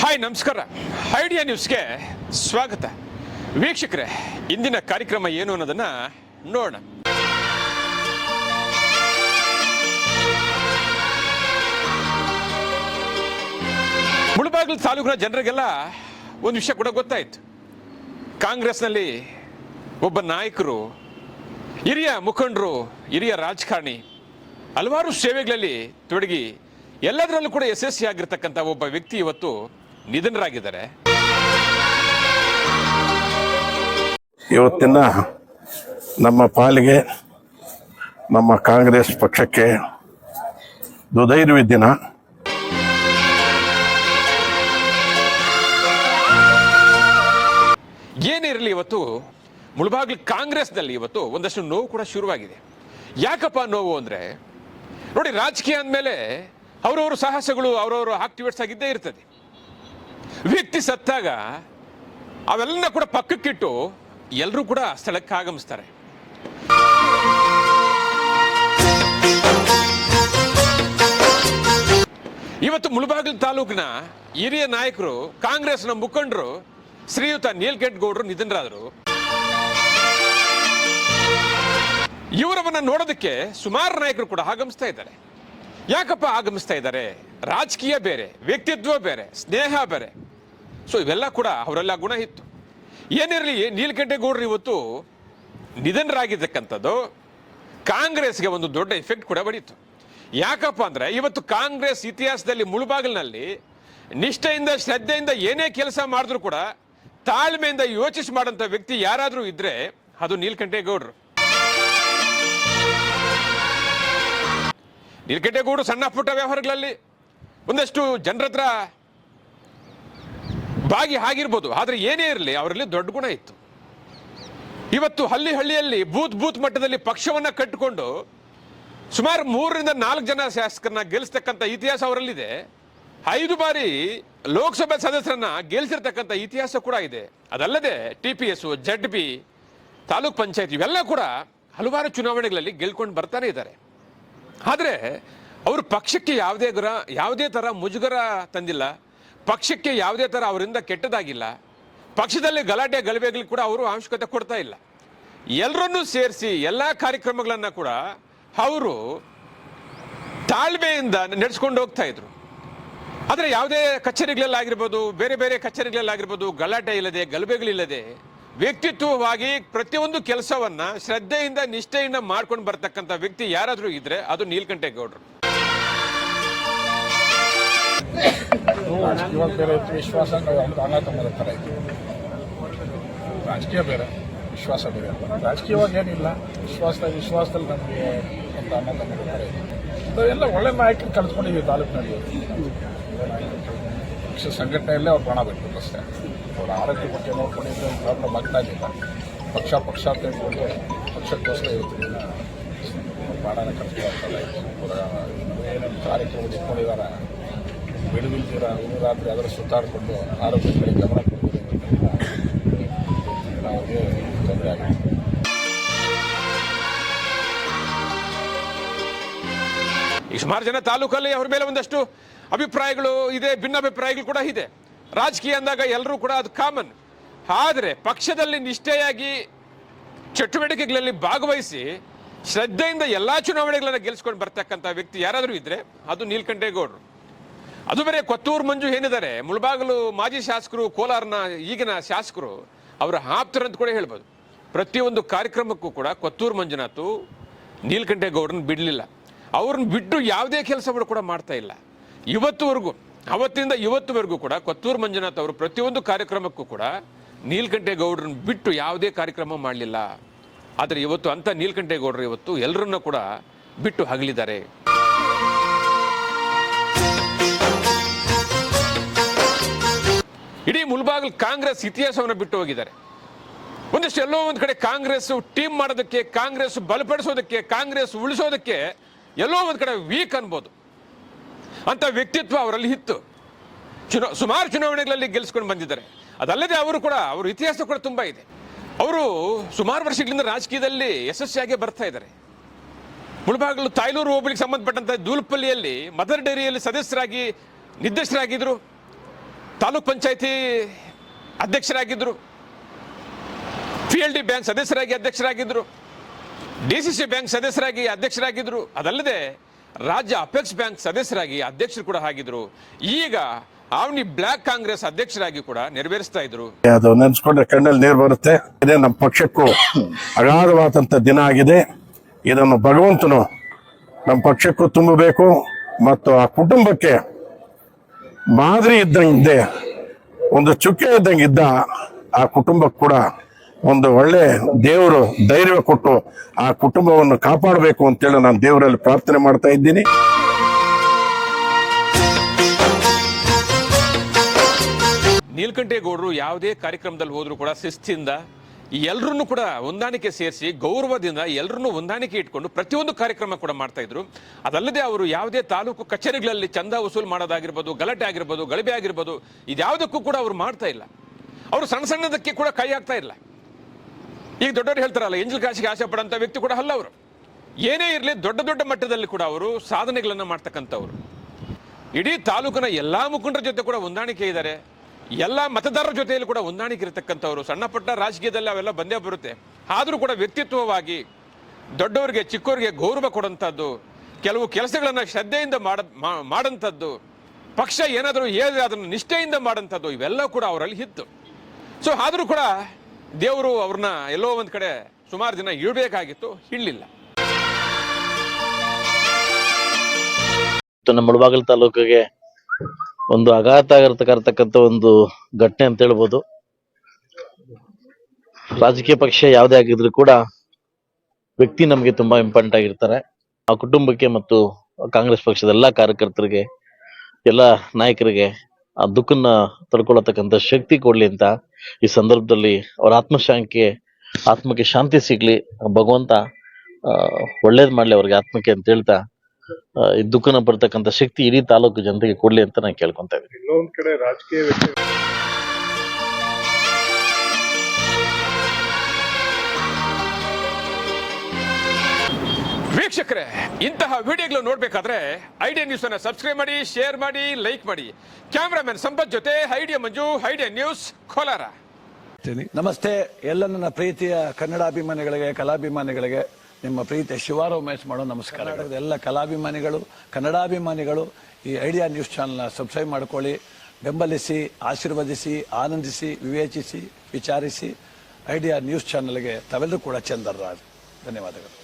Hi ನಮಸ್ಕಾರ. Idea ನ್ಯೂಸ್ಗೆ ಸ್ವಾಗತ. ವೀಕ್ಷಕರೇ, ಇಂದಿನ ಕಾರ್ಯಕ್ರಮ ಏನು ಅನ್ನೋದನ್ನ ನೋಡೋಣ. ಮುಳಬಾಗಿಲು ತಾಲೂಕಿನ ಜನರಿಗೆಲ್ಲ ಒಂದು ವಿಷಯ ಕೂಡ ಗೊತ್ತಾಯಿತು. ಕಾಂಗ್ರೆಸ್ನಲ್ಲಿ ಒಬ್ಬ ನಾಯಕರು, ಹಿರಿಯ ಮುಖಂಡರು, ಹಿರಿಯ ರಾಜಕಾರಣಿ, ಹಲವಾರು ಸೇವೆಗಳಲ್ಲಿ ತೊಡಗಿ ಎಲ್ಲದರಲ್ಲೂ ಕೂಡ ಯಶಸ್ವಿಯಾಗಿರ್ತಕ್ಕಂಥ ಒಬ್ಬ ವ್ಯಕ್ತಿ ಇವತ್ತು ನಿಧನರಾಗಿದ್ದಾರೆ. ಇವತ್ತಿನ ನಮ್ಮ ಪಾಲಿಗೆ, ನಮ್ಮ ಕಾಂಗ್ರೆಸ್ ಪಕ್ಷಕ್ಕೆ ದುದೈರ್ವಿ ದಿನ. ಏನಿರಲಿ, ಇವತ್ತು ಮುಳಬಾಗಿಲು ಕಾಂಗ್ರೆಸ್ನಲ್ಲಿ ಇವತ್ತು ಒಂದಷ್ಟು ನೋವು ಕೂಡ ಶುರುವಾಗಿದೆ. ಯಾಕಪ್ಪ ನೋವು ಅಂದರೆ, ನೋಡಿ, ರಾಜಕೀಯ ಅಂದಮೇಲೆ ಅವರವರು ಸಾಹಸಗಳು, ಅವರವರು ಆಕ್ಟಿವೇಟ್ಸ್ ಆಗಿದ್ದೇ ಇರ್ತದೆ. ವ್ಯಕ್ತಿ ಸತ್ತಾಗ ಅವೆಲ್ಲ ಕೂಡ ಪಕ್ಕಕ್ಕಿಟ್ಟು ಎಲ್ಲರೂ ಕೂಡ ಸ್ಥಳಕ್ಕೆ ಆಗಮಿಸ್ತಾರೆ. ಇವತ್ತು ಮುಳಬಾಗಿಲು ತಾಲೂಕಿನ ಹಿರಿಯ ನಾಯಕರು, ಕಾಂಗ್ರೆಸ್ನ ಮುಖಂಡರು ಶ್ರೀಯುತ ನೀಲಕಂಠಗೌಡರು ನಿಧನರಾದರು. ಇವರವನ್ನ ನೋಡೋದಕ್ಕೆ ಸುಮಾರು ನಾಯಕರು ಕೂಡ ಆಗಮಿಸ್ತಾ ಇದ್ದಾರೆ. ಯಾಕಪ್ಪ ಆಗಮಿಸ್ತಾ ಇದ್ದಾರೆ? ರಾಜಕೀಯ ಬೇರೆ, ವ್ಯಕ್ತಿತ್ವ ಬೇರೆ, ಸ್ನೇಹ ಬೇರೆ. ಸೊ ಇವೆಲ್ಲ ಕೂಡ ಅವರೆಲ್ಲ ಗುಣ ಇತ್ತು. ಏನಿರಲಿ, ನೀಲಕಂಠಗೌಡರು ಇವತ್ತು ನಿಧನರಾಗಿರ್ತಕ್ಕಂಥದ್ದು ಕಾಂಗ್ರೆಸ್ಗೆ ಒಂದು ದೊಡ್ಡ ಎಫೆಕ್ಟ್ ಕೂಡ ಬಡೀತು. ಯಾಕಪ್ಪ ಅಂದರೆ, ಇವತ್ತು ಕಾಂಗ್ರೆಸ್ ಇತಿಹಾಸದಲ್ಲಿ ಮುಳಬಾಗಿಲಿನಲ್ಲಿ ನಿಷ್ಠೆಯಿಂದ, ಶ್ರದ್ಧೆಯಿಂದ ಏನೇ ಕೆಲಸ ಮಾಡಿದ್ರು ಕೂಡ ತಾಳ್ಮೆಯಿಂದ ಯೋಚಿಸಿ ಮಾಡೋಂಥ ವ್ಯಕ್ತಿ ಯಾರಾದರೂ ಇದ್ರೆ ಅದು ನೀಲಕಂಠಗೌಡರು. ನೀಲಕಂಠಗೌಡರು ಸಣ್ಣ ಪುಟ್ಟ ವ್ಯವಹಾರಗಳಲ್ಲಿ ಒಂದಷ್ಟು ಜನರ ಹತ್ರ ಭಾಗಿ ಆಗಿರ್ಬೋದು, ಆದರೆ ಏನೇ ಇರಲಿ ಅವರಲ್ಲಿ ದೊಡ್ಡ ಗುಣ ಇತ್ತು. ಇವತ್ತು ಹಳ್ಳಿಯಲ್ಲಿ ಬೂತ್ ಮಟ್ಟದಲ್ಲಿ ಪಕ್ಷವನ್ನ ಕಟ್ಟಿಕೊಂಡು ಸುಮಾರು 3 ರಿಂದ 4 ಜನ ಶಾಸಕರನ್ನ ಗೆಲ್ಲಿಸ್ತಕ್ಕಂಥ ಇತಿಹಾಸ ಅವರಲ್ಲಿದೆ. 5 ಬಾರಿ ಲೋಕಸಭೆ ಸದಸ್ಯರನ್ನ ಗೆಲ್ಲಿಸಿರ್ತಕ್ಕಂಥ ಇತಿಹಾಸ ಕೂಡ ಇದೆ. ಅದಲ್ಲದೆ TPS, ZB, ತಾಲೂಕ್ ಪಂಚಾಯತ್ ಇವೆಲ್ಲ ಕೂಡ ಹಲವಾರು ಚುನಾವಣೆಗಳಲ್ಲಿ ಗೆಲ್ಕೊಂಡು ಬರ್ತಾನೆ ಇದ್ದಾರೆ. ಆದರೆ ಅವರು ಪಕ್ಷಕ್ಕೆ ಯಾವುದೇ ಥರ ಮುಜುಗರ ತಂದಿಲ್ಲ, ಪಕ್ಷಕ್ಕೆ ಯಾವುದೇ ಥರ ಅವರಿಂದ ಕೆಟ್ಟದಾಗಿಲ್ಲ, ಪಕ್ಷದಲ್ಲಿ ಗಲಾಟೆ ಗಲಭೆಗಳಿಗೆ ಕೂಡ ಅವರು ಅವಶ್ಯಕತೆ ಕೊಡ್ತಾ ಇಲ್ಲ. ಎಲ್ಲರನ್ನೂ ಸೇರಿಸಿ ಎಲ್ಲ ಕಾರ್ಯಕ್ರಮಗಳನ್ನು ಕೂಡ ಅವರು ತಾಳ್ಮೆಯಿಂದ ನಡೆಸ್ಕೊಂಡು ಹೋಗ್ತಾ ಇದ್ರು. ಆದರೆ ಯಾವುದೇ ಕಚೇರಿಗಳಲ್ಲಾಗಿರ್ಬೋದು, ಬೇರೆ ಬೇರೆ ಕಚೇರಿಗಳಲ್ಲಾಗಿರ್ಬೋದು, ಗಲಾಟೆ ಇಲ್ಲದೆ, ಗಲಭೆಗಳಿಲ್ಲದೆ ವ್ಯಕ್ತಿತ್ವವಾಗಿ ಪ್ರತಿಯೊಂದು ಕೆಲಸವನ್ನ ಶ್ರದ್ಧೆಯಿಂದ, ನಿಷ್ಠೆಯಿಂದ ಮಾಡ್ಕೊಂಡು ಬರ್ತಕ್ಕಂಥ ವ್ಯಕ್ತಿ ಯಾರಾದರೂ ಇದ್ರೆ ಅದು ನೀಲಕಂಠಗೌಡರು. ಬೇರೆ ವಿಶ್ವಾಸ ಅಣ್ಣ ತಮ್ಮದ ಥರ ಇತ್ತು. ರಾಜಕೀಯ ಬೇರೆ, ವಿಶ್ವಾಸ ಬೇರೆ. ರಾಜಕೀಯವಾಗಿ ಏನಿಲ್ಲ, ವಿಶ್ವಾಸದಲ್ಲಿ ನಮಗೆ ಅಂತ ಅಣ್ಣ ತಮ್ಮದ ಥರ ಇತ್ತು. ಎಲ್ಲ ಒಳ್ಳೆ ನಾಯಕರು ಕಲ್ತ್ಕೊಂಡಿದ್ದೀವಿ ತಾಲೂಕಿನಲ್ಲಿ. ಪಕ್ಷ ಸಂಘಟನೆಯಲ್ಲೇ ಅವ್ರು ಪ್ರಾಣ ಬಿಟ್ಟು ಅಷ್ಟೇ. ಅವರ ಆರೋಗ್ಯ ಬಗ್ಗೆ ನೋಡ್ಕೊಂಡಿದ್ದು ಪ್ರಾಬ್ಲಮ್ ಆಗ್ತಾ ಇದ್ದಿಲ್ಲ. ಪಕ್ಷ ಅಂತ ಹೇಳ್ಕೊಂಡು ಪಕ್ಷಕ್ಕೋಸ್ಕರ ಇರ್ತಿದ್ದಿಲ್ಲ. ಪ್ರಾಣನ ಕಲ್ತ್ಕೊಳ್ತಲ್ಲ. ಏನೇನು ಕಾರ್ಯಕ್ರಮ ಇಟ್ಕೊಂಡಿದ್ದಾರೆ, ಬಿಡುವಿಲ್ದಿರ ರಾತ್ರಿ ಅದರ ಸುತ್ತಾಡಿಕೊಂಡು ಆರೋಗ್ಯ ಕಡೆ ಗಮನ ಕೊಡೋದ್ರಿಂದ ಅವ್ರಿಗೆ ತೊಂದರೆ ಆಗಿದೆ. ಈ ಸುಮಾರು ಜನ ತಾಲೂಕಲ್ಲಿ ಅವ್ರ ಮೇಲೆ ಒಂದಷ್ಟು ಅಭಿಪ್ರಾಯಗಳು ಇದೆ, ಭಿನ್ನಾಭಿಪ್ರಾಯಗಳು ಕೂಡ ಇದೆ. ರಾಜಕೀಯ ಅಂದಾಗ ಎಲ್ಲರೂ ಕೂಡ ಅದು ಕಾಮನ್. ಆದರೆ ಪಕ್ಷದಲ್ಲಿ ನಿಷ್ಠೆಯಾಗಿ ಚಟುವಟಿಕೆಗಳಲ್ಲಿ ಭಾಗವಹಿಸಿ ಶ್ರದ್ಧೆಯಿಂದ ಎಲ್ಲ ಚುನಾವಣೆಗಳನ್ನು ಗೆಲ್ಲಿಸ್ಕೊಂಡು ಬರ್ತಕ್ಕಂಥ ವ್ಯಕ್ತಿ ಯಾರಾದರೂ ಇದ್ರೆ ಅದು ನೀಲಕಂಠಗೌಡರು. ಅದು ಬೇರೆ ಕೊತ್ತೂರು ಮಂಜು ಏನಿದ್ದಾರೆ, ಮುಳಬಾಗಿಲು ಮಾಜಿ ಶಾಸಕರು, ಕೋಲಾರನ ಈಗಿನ ಶಾಸಕರು, ಅವರ ಆಪ್ತರು ಅಂತ ಕೂಡ ಹೇಳ್ಬೋದು. ಪ್ರತಿಯೊಂದು ಕಾರ್ಯಕ್ರಮಕ್ಕೂ ಕೂಡ ಕೊತ್ತೂರು ಮಂಜುನಾಥ್ ನೀಲಕಂಠಗೌಡರನ್ನ ಬಿಡಲಿಲ್ಲ. ಅವ್ರನ್ನ ಬಿಟ್ಟು ಯಾವುದೇ ಕೆಲಸಗಳು ಕೂಡ ಮಾಡ್ತಾ ಇಲ್ಲ. ಅವತ್ತಿಂದ ಇವತ್ತುವರೆಗೂ ಕೂಡ ಕೊತ್ತೂರು ಮಂಜುನಾಥ್ ಅವರು ಪ್ರತಿಯೊಂದು ಕಾರ್ಯಕ್ರಮಕ್ಕೂ ಕೂಡ ನೀಲಕಂಠಗೌಡರನ್ನ ಬಿಟ್ಟು ಯಾವುದೇ ಕಾರ್ಯಕ್ರಮ ಮಾಡಲಿಲ್ಲ. ಆದರೆ ಇವತ್ತು ಅಂಥ ನೀಲಕಂಠಗೌಡರು ಇವತ್ತು ಎಲ್ಲರನ್ನ ಕೂಡ ಬಿಟ್ಟು ಹಗಲಿದ್ದಾರೆ. ಇಡೀ ಮುಳಬಾಗಿಲು ಕಾಂಗ್ರೆಸ್ ಇತಿಹಾಸವನ್ನು ಬಿಟ್ಟು ಹೋಗಿದ್ದಾರೆ. ಒಂದಷ್ಟು ಎಲ್ಲೋ ಒಂದು ಕಡೆ ಕಾಂಗ್ರೆಸ್ ಟೀಮ್ ಮಾಡೋದಕ್ಕೆ, ಕಾಂಗ್ರೆಸ್ ಬಲಪಡಿಸೋದಕ್ಕೆ, ಕಾಂಗ್ರೆಸ್ ಉಳಿಸೋದಕ್ಕೆ ಎಲ್ಲೋ ಒಂದು ಕಡೆ ವೀಕ್ ಅನ್ಬೋದು. ಅಂತ ವ್ಯಕ್ತಿತ್ವ ಅವರಲ್ಲಿ ಇತ್ತು. ಸುಮಾರು ಚುನಾವಣೆಗಳಲ್ಲಿ ಗೆಲ್ಲಿಸ್ಕೊಂಡು ಬಂದಿದ್ದಾರೆ. ಅದಲ್ಲದೆ ಅವ್ರ ಇತಿಹಾಸ ಕೂಡ ತುಂಬ ಇದೆ. ಅವರು ಸುಮಾರು ವರ್ಷಗಳಿಂದ ರಾಜಕೀಯದಲ್ಲಿ ಯಶಸ್ವಿಯಾಗಿ ಬರ್ತಾ ಇದ್ದಾರೆ. ಮುಳಬಾಗಿಲು ತಾಯ್ಲೂರು ಹೋಬಳಿಗೆ ಸಂಬಂಧಪಟ್ಟಂತ ದೂಲ್ಪಲ್ಲಿಯಲ್ಲಿ ಮದರ್ ಡೈರಿಯಲ್ಲಿ ಸದಸ್ಯರಾಗಿ ನಿರ್ದೇಶಕರಾಗಿದ್ದರು. ತಾಲೂಕ್ ಪಂಚಾಯತಿ ಅಧ್ಯಕ್ಷರಾಗಿದ್ದರು, PLD ಬ್ಯಾಂಕ್ ಸದಸ್ಯರಾಗಿ ಅಧ್ಯಕ್ಷರಾಗಿದ್ದರು, DCC ಬ್ಯಾಂಕ್ ಸದಸ್ಯರಾಗಿ ಅಧ್ಯಕ್ಷರಾಗಿದ್ದರು. ಅದಲ್ಲದೆ ರಾಜ್ಯ ಅಪೆಕ್ಸ್ ಬ್ಯಾಂಕ್ ಸದಸ್ಯರಾಗಿ ಅಧ್ಯಕ್ಷರು ಕೂಡ ಆಗಿದ್ರು. ಈಗ ಅವನಿ ಬ್ಲಾಕ್ ಕಾಂಗ್ರೆಸ್ ಅಧ್ಯಕ್ಷರಾಗಿ ಕೂಡ ನೆರವೇರಿಸ್ತಾ ಇದ್ರು. ಅದು ನೆನೆಸ್ಕೊಂಡ್ರೆ ಕಣ್ಣಲ್ಲಿ ನೀರು ಬರುತ್ತೆ. ಇದೇ ನಮ್ಮ ಪಕ್ಷಕ್ಕೂ ಅಗಾಧವಾದಂಥ ದಿನ ಆಗಿದೆ. ಇದನ್ನು ಭಗವಂತನು ನಮ್ಮ ಪಕ್ಷಕ್ಕೂ ತುಂಬಬೇಕು ಮತ್ತು ಆ ಕುಟುಂಬಕ್ಕೆ ಮಾದರಿ ಇದ್ದಂಗಿದೆ, ಒಂದು ಚುಕ್ಕೆ ಇದ್ದಂಗಿದ್ದ ಆ ಕುಟುಂಬಕ್ಕೆ ಕೂಡ ಒಂದು ಒಳ್ಳೆ ದೇವರು ಧೈರ್ಯ ಕೊಟ್ಟು ಆ ಕುಟುಂಬವನ್ನು ಕಾಪಾಡಬೇಕು ಅಂತೇಳಿ ನಾನು ದೇವರಲ್ಲಿ ಪ್ರಾರ್ಥನೆ ಮಾಡ್ತಾ ಇದ್ದೀನಿ. ನೀಲಕಂಠೇಗೌಡರು ಯಾವುದೇ ಕಾರ್ಯಕ್ರಮದಲ್ಲಿ ಹೋದ್ರು ಕೂಡ ಶಿಸ್ತಿಂದ ಎಲ್ಲರನ್ನೂ ಕೂಡ ಹೊಂದಾಣಿಕೆ ಸೇರಿಸಿ ಗೌರವದಿಂದ ಎಲ್ಲರನ್ನೂ ಹೊಂದಾಣಿಕೆ ಇಟ್ಕೊಂಡು ಪ್ರತಿಯೊಂದು ಕಾರ್ಯಕ್ರಮ ಕೂಡ ಮಾಡ್ತಾ ಇದ್ರು. ಅದಲ್ಲದೆ ಅವರು ಯಾವುದೇ ತಾಲೂಕು ಕಚೇರಿಗಳಲ್ಲಿ ಚಂದ ವಸೂಲು ಮಾಡೋದಾಗಿರ್ಬೋದು, ಗಲಾಟೆ ಆಗಿರ್ಬೋದು, ಗಲಭೆ ಆಗಿರ್ಬೋದು, ಇದ್ಯಾವುದಕ್ಕೂ ಕೂಡ ಅವರು ಮಾಡ್ತಾ ಇಲ್ಲ. ಅವರು ಸಣ್ಣ ಸಣ್ಣದಕ್ಕೆ ಕೂಡ ಕೈ ಹಾಕ್ತಾ ಇಲ್ಲ. ಈಗ ದೊಡ್ಡವರು ಹೇಳ್ತಾರಲ್ಲ, ಎಂಜಲ್ ಕಾಸಿಗೆ ಆಸೆ ಪಡೋಂಥ ವ್ಯಕ್ತಿ ಕೂಡ ಅಲ್ಲ ಅವರು. ಏನೇ ಇರಲಿ ದೊಡ್ಡ ದೊಡ್ಡ ಮಟ್ಟದಲ್ಲಿ ಕೂಡ ಅವರು ಸಾಧನೆಗಳನ್ನು ಮಾಡ್ತಕ್ಕಂಥವ್ರು. ಇಡೀ ತಾಲೂಕಿನ ಎಲ್ಲಾ ಮುಖಂಡರ ಜೊತೆ ಕೂಡ ಹೊಂದಾಣಿಕೆ ಇದ್ದಾರೆ, ಎಲ್ಲ ಮತದಾರರ ಜೊತೆಯಲ್ಲಿ ಕೂಡ ಹೊಂದಾಣಿಕೆ ಇರತಕ್ಕಂಥವ್ರು. ಸಣ್ಣ ಪುಟ್ಟ ರಾಜಕೀಯದಲ್ಲಿ ಅವೆಲ್ಲ ಬಂದೇ ಬರುತ್ತೆ. ಆದರೂ ಕೂಡ ವ್ಯಕ್ತಿತ್ವವಾಗಿ ದೊಡ್ಡವರಿಗೆ ಚಿಕ್ಕವರಿಗೆ ಗೌರವ ಕೊಡೋಂಥದ್ದು, ಕೆಲವು ಕೆಲಸಗಳನ್ನು ಶ್ರದ್ಧೆಯಿಂದ ಮಾಡೋಂಥದ್ದು, ಪಕ್ಷ ಏನಾದರೂ ಅದನ್ನು ನಿಷ್ಠೆಯಿಂದ ಮಾಡೋಂಥದ್ದು, ಇವೆಲ್ಲ ಕೂಡ ಅವರಲ್ಲಿ ಇತ್ತು. ಸೊ ಆದರೂ ಕೂಡ ದೇವರು ಅವ್ರನ್ನ ಎಲ್ಲೋ ಒಂದು ಕಡೆ ಸುಮಾರು ದಿನ ಇಡಬೇಕಾಗಿತ್ತು, ಇಡಲಿಲ್ಲ. ನಮ್ಮ ಮುಳಬಾಗಿಲು ತಾಲೂಕಿಗೆ ಒಂದು ಆಘಾತ ಆಗಿರ್ತಕ್ಕಂಥ ಒಂದು ಘಟನೆ ಅಂತ ಹೇಳ್ಬೋದು. ರಾಜಕೀಯ ಪಕ್ಷ ಯಾವುದೇ ಆಗಿದ್ರು ಕೂಡ ವ್ಯಕ್ತಿ ನಮಗೆ ತುಂಬಾ ಇಂಪಾರ್ಟೆಂಟ್ ಆಗಿರ್ತಾರೆ. ಆ ಕುಟುಂಬಕ್ಕೆ ಮತ್ತು ಕಾಂಗ್ರೆಸ್ ಪಕ್ಷದ ಎಲ್ಲಾ ಕಾರ್ಯಕರ್ತರಿಗೆ, ಎಲ್ಲ ನಾಯಕರಿಗೆ ಆ ದುಃಖನ ತಡ್ಕೊಳ್ಳತಕ್ಕಂಥ ಶಕ್ತಿ ಕೊಡ್ಲಿ ಅಂತ ಈ ಸಂದರ್ಭದಲ್ಲಿ ಅವರ ಆತ್ಮಕ್ಕೆ ಶಾಂತಿ ಸಿಗ್ಲಿ, ಭಗವಂತ ಒಳ್ಳೇದ್ ಮಾಡ್ಲಿ ಅವ್ರಿಗೆ ಆತ್ಮಕ್ಕೆ ಅಂತ ಹೇಳ್ತಾ ಈ ದುಃಖನ ಬರ್ತಕ್ಕಂಥ ಶಕ್ತಿ ಇಡೀ ತಾಲೂಕು ಜನತೆಗೆ ಕೊಡ್ಲಿ ಅಂತ ನಾನು ಕೇಳ್ಕೊಂತ ಇದ್ದೀನಿ. ಇನ್ನೊಂದ್ ಕಡೆ ರಾಜಕೀಯ ವೀಕ್ಷಕರೇ, ಇಂತಹ ವಿಡಿಯೋಗಳು ನೋಡ್ಬೇಕಾದ್ರೆ ಐಡಿಯಾ ನ್ಯೂಸ್ ಅನ್ನ ಸಬ್ಸ್ಕ್ರೈಬ್ ಮಾಡಿ, ಶೇರ್ ಮಾಡಿ, ಲೈಕ್ ಮಾಡಿ. ಕ್ಯಾಮರಾಮನ್ ಸಂಪತ್ ಜೊತೆ ಐಡಿಯಾ ಮಂಜು, ಐಡಿಯಾ ನ್ಯೂಸ್, ಕೋಲಾರ. ನಮಸ್ತೆ ಎಲ್ಲ ನನ್ನ ಪ್ರೀತಿಯ ಕನ್ನಡಾಭಿಮಾನಿಗಳಿಗೆ, ಕಲಾಭಿಮಾನಿಗಳಿಗೆ ನಿಮ್ಮ ಪ್ರೀತಿಯ ಶಿವಾರ ಉಮೇಶ್ ಮಾಡೋ ನಮಸ್ಕಾರ. ಎಲ್ಲ ಕಲಾಭಿಮಾನಿಗಳು, ಕನ್ನಡಾಭಿಮಾನಿಗಳು ಈ ಐಡಿಯಾ ನ್ಯೂಸ್ ಚಾನಲ್ನ ಸಬ್ಸ್ಕ್ರೈಬ್ ಮಾಡ್ಕೊಳ್ಳಿ, ಬೆಂಬಲಿಸಿ, ಆಶೀರ್ವದಿಸಿ, ಆನಂದಿಸಿ, ವಿವೇಚಿಸಿ, ವಿಚಾರಿಸಿ. ಐಡಿಯಾ ನ್ಯೂಸ್ ಚಾನಲ್ಗೆ ತಾವೆಲ್ಲರೂ ಕೂಡ ಚಂದರ್ರಾಜ್. ಧನ್ಯವಾದಗಳು.